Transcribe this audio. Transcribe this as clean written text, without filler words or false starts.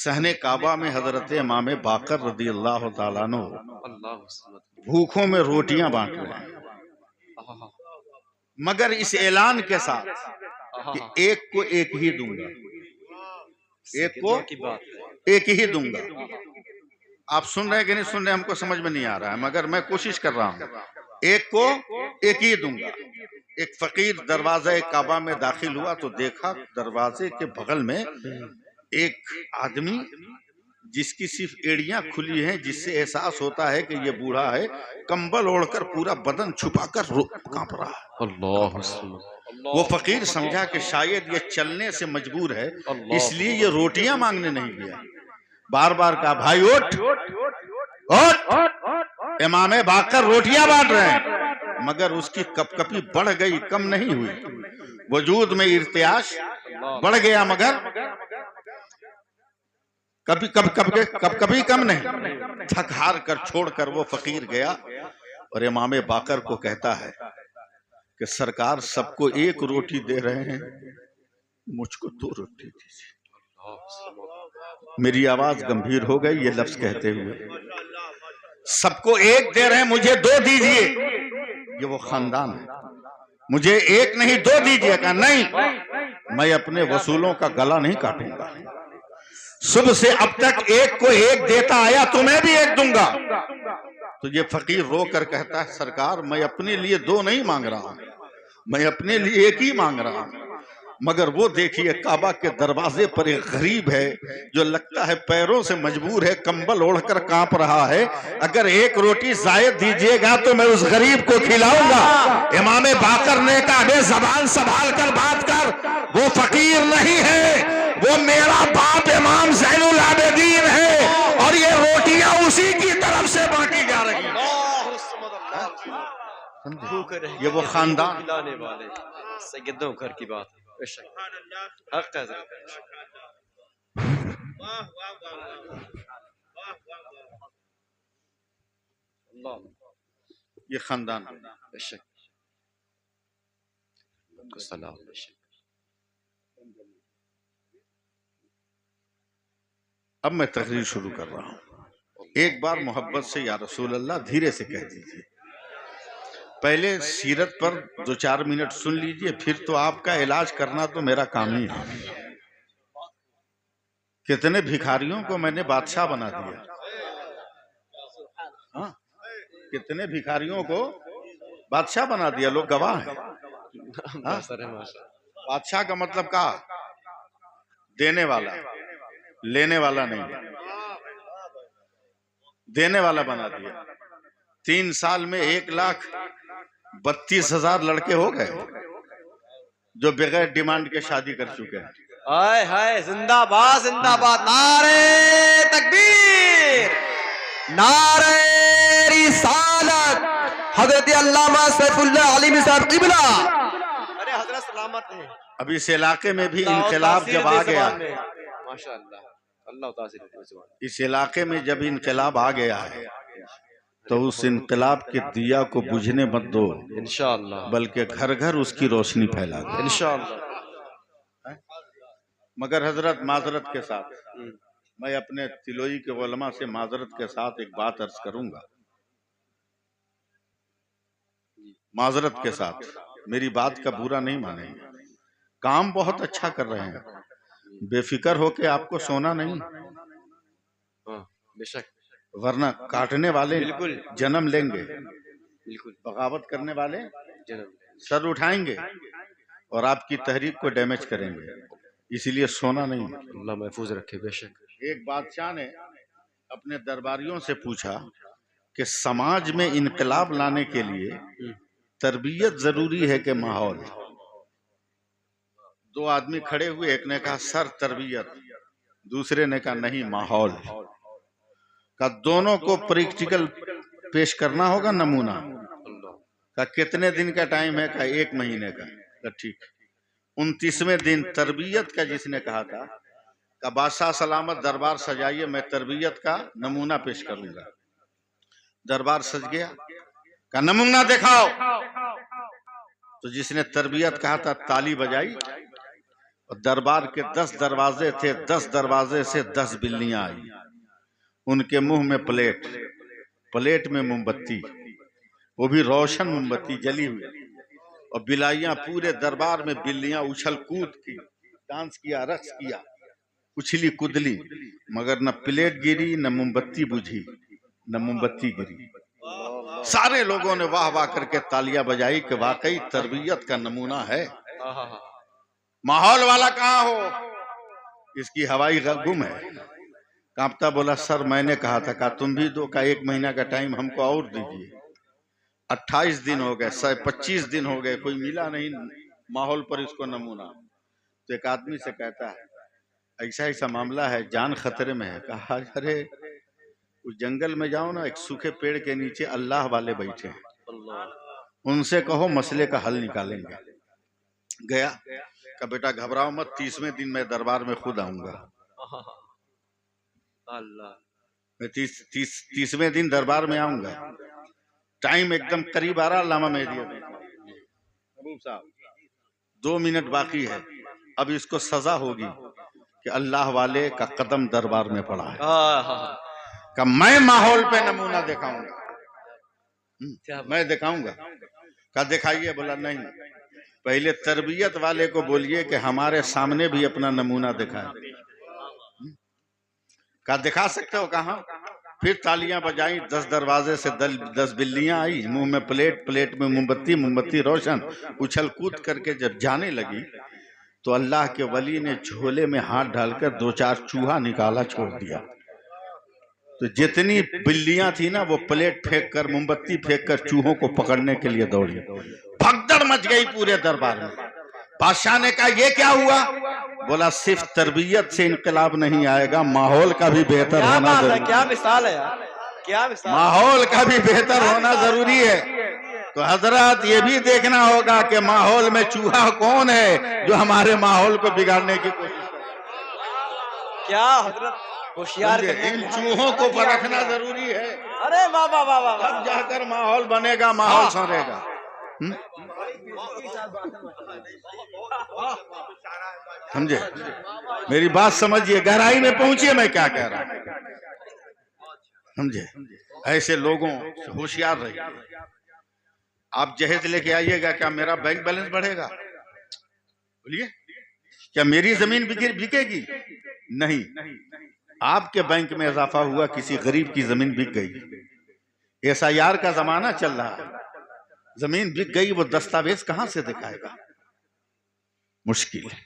सहने काबा में हजरत इमाम बाकर रदी अल्लाह ताला अन्हु भूखों में रोटियां बांट रहे हैं, मगर इस ऐलान के साथ कि एक को एक ही दूंगा, एक को एक ही दूंगा। आप सुन रहे हैं कि नहीं सुन रहे, हमको समझ में नहीं आ रहा है, मगर मैं कोशिश कर रहा हूं। एक को एक ही दूंगा। एक फकीर दरवाजे काबा में दाखिल हुआ तो देखा दरवाजे के बगल में एक आदमी जिसकी सिर्फ एड़ियां खुली हैं, जिससे एहसास होता है कि ये बूढ़ा है, कंबल ओढ़कर पूरा बदन छुपाकर कांप रहा है। अल्लाह। वो फकीर समझा कि शायद ये चलने से मजबूर है, इसलिए ये रोटियां मांगने नहीं गया। बार बार कहा, भाई उठ उठ, इमाम बाकर रोटियां बांट रहे हैं। मगर उसकी कपकपी बढ़ गई, कम नहीं हुई। वजूद में इर्तियाश बढ़ गया, मगर कभी कम नहीं। थक हार कर छोड़कर वो फकीर गया और इमाम बाकर को कहता है कि सरकार सबको एक रोटी दे रहे हैं, मुझको 2 रोटी दीजिए। मेरी आवाज गंभीर हो गई ये लफ्ज कहते हुए। सबको एक दे रहे हैं, मुझे 2 दीजिए। ये वो खानदान है, मुझे एक नहीं 2 दीजिए। कहा नहीं, मैं अपने वसूलों का गला नहीं काटूंगा। सुबह से अब तक एक को एक देता आया, तुम्हें भी एक दूंगा। तो ये फकीर रो कर कहता है, सरकार मैं अपने लिए 2 नहीं मांग रहा हूं, मैं अपने लिए एक ही मांग रहा हूं। मगर वो देखिए काबा के दरवाजे पर एक गरीब है जो लगता है पैरों से मजबूर है, कंबल ओढ़कर कांप रहा है। अगर एक रोटी जायद दीजिएगा तो मैं उस गरीब को खिलाऊंगा। इमाम बाकर ने कहा, बे ज़बान संभाल कर बात कर, वो फकीर नहीं है, वो मेरा बाप इमाम ज़ैनुल आबिदीन है, और ये रोटियां उसी की तरफ से बांटी जा रही हैं। ये वो खानदान वाले सैयदों घर की बात है। हक है। ये खानदान। अब मैं तकरीर शुरू कर रहा हूं। एक बार मोहब्बत से या रसूल अल्लाह धीरे से कह दीजिए। पहले सीरत पर 2-4 मिनट सुन लीजिए, फिर तो आपका इलाज करना तो मेरा काम ही है। कितने भिखारियों को मैंने बादशाह बना दिया। हाँ, कितने भिखारियों को बादशाह बना दिया, लोग गवाह हैं। हाँ? बादशाह का मतलब क्या? देने वाला, लेने वाला नहीं, देने वाला बना दिया। 3 साल में 1,32,000 लड़के हो गए जो बगैर डिमांड के शादी कर चुके हैं। हाय हाय, जिंदाबाद जिंदाबाद, नारे तकबीर, नारे रिसालत, हजरत अल्लामा सैफुल्लाह अली साहब क़िबला। अरे हजरत सलामत है। अब इस इलाके में भी इनकलाब जब आ गया, माशाअल्लाह, अल्लाह तासीर, इस इलाके में जब इनकलाब आ गया है तो उस इनकलाब के दिया को बुझने मत दो इंशाअल्लाह, बल्कि घर घर उसकी रोशनी फैला दो इंशाअल्लाह। मगर हजरत माजरत के साथ, मैं अपने तिलोई के उलमा से माजरत के साथ एक बात अर्ज करूंगा। माजरत के साथ मेरी बात का बुरा नहीं मानेंगे। काम बहुत अच्छा कर रहे हैं, बेफिक्र होके आपको सोना नहीं। बेशक, वरना काटने वाले बिल्कुल जन्म लेंगे, बिल्कुल बगावत करने वाले जन्म सर उठाएंगे और आपकी तहरीक को डैमेज करेंगे। इसलिए सोना नहीं। अल्लाह महफूज रखे। बेशक, एक बादशाह ने अपने दरबारियों से पूछा कि समाज में इनकलाब लाने के लिए तरबियत जरूरी है कि माहौल? 2 आदमी खड़े हुए, एक ने कहा सर तरबियत, दूसरे ने कहा नहीं माहौल। का दोनों को प्रैक्टिकल पेश करना होगा, नमूना। का कितने दिन का टाइम है? का 1 महीने का। ठीक। 29वें दिन तरबियत का जिसने कहा था, का बादशाह सलामत दरबार सजाइए, मैं तरबियत का नमूना पेश करूंगा। दरबार सज गया। का नमूना दिखाओ। तो जिसने तरबियत कहा था ताली बजाई اور دربار کے 10 دروازے تھے، 10 دروازے سے 10 بلیاں آئی، ان کے منہ میں پلیٹ میں موم بتی، وہ بھی روشن موم بتی جلی ہوئی، اور بلائیاں پورے دربار میں، بلیاں اچھل کود کی، ڈانس کیا، رقص کیا، اچھلی کدلی، مگر نہ پلیٹ گری، نہ موم بتی بجھی، نہ موم بتی گری۔ سارے لوگوں نے واہ واہ کر کے تالیاں بجائی کہ واقعی تربیت کا نمونہ ہے۔ ماحول والا کہاں ہو؟ اس کی ہوائی گم ہے۔ کانپتا بولا سر میں نے کہا تھا، کہا تم بھی دو، کہا 1 مہینہ کا ٹائم ہم کو اور دیجیے۔ 28 دن ہو گئے، 25 دن ہو گئے، کوئی ملا نہیں ماحول پر اس کو نمونہ۔ تو ایک آدمی سے کہتا ہے ایسا ایسا معاملہ ہے، جان خطرے میں ہے۔ کہا ارے اس جنگل میں جاؤ نا، ایک سوکھے پیڑ کے نیچے اللہ والے بیٹھے ہیں، ان سے کہو مسئلے کا حل نکالیں گے۔ گیا، کہا بیٹا گھبراؤ مت، 30ویں دن میں دربار میں خود آؤں گا۔ میں 30ویں دن دربار میں آؤں گا، ٹائم ایک دم قریب آ رہا۔ علامہ مہدی ابو صاحب 2 منٹ باقی ہے، اب اس کو سزا ہوگی کہ اللہ والے کا قدم دربار میں پڑا ہے، کہ میں ماحول پہ نمونہ دکھاؤں گا، میں دکھاؤں گا۔ کہا دکھائیے، بولا نہیں، پہلے تربیت والے کو بولیے کہ ہمارے سامنے بھی اپنا نمونہ دکھائے۔ کہا دکھا سکتے ہو؟ کہاں؟ پھر تالیاں بجائیں، 10 دروازے سے 10 بلیاں آئی، منہ میں پلیٹ میں موم بتی روشن، اچھل کود کر کے جب جانے لگی تو اللہ کے ولی نے جھولے میں ہاتھ ڈال کر 2-4 چوہا نکالا، چھوڑ دیا۔ تو جتنی بلیاں تھی نا، وہ پلیٹ پھینک کر، موم بتی پھینک کر چوہوں کو پکڑنے کے لیے دوڑی۔ بھگدڑ مچ گئی پورے دربار میں۔ بادشاہ نے کہا یہ کیا ہوا؟ بولا صرف تربیت سے انقلاب نہیں آئے گا، ماحول کا بھی بہتر ہونا ضروری ہے۔ کیا مثال ہے یار، کیا مثال، ماحول کا بھی بہتر ہونا ضروری ہے۔ تو حضرات یہ بھی دیکھنا ہوگا کہ ماحول میں چوہا کون ہے جو ہمارے ماحول کو بگاڑنے کی کوشش کرے۔ کیا حضرت ہوشیار، ان چوہوں کو پرکھنا ضروری ہے، ارے واہ واہ واہ واہ، تب جا کر ماحول بنے گا، ماحول سنرے گا۔ سمجھے؟ میری بات سمجھیے، گہرائی میں پہنچیے میں کیا کہہ رہا ہوں۔ سمجھے؟ ایسے لوگوں سے ہوشیار رہیے۔ آپ جہیز لے کے آئیے گا، کیا میرا بینک بیلنس بڑھے گا؟ بولیے، کیا میری زمین بکے گی؟ نہیں، آپ کے بینک میں اضافہ ہوا، کسی غریب کی زمین بک گئی۔ SIR کا زمانہ چل رہا ہے، زمین بک گئی، وہ دستاویز کہاں سے دکھائے گا؟ مشکل ہے۔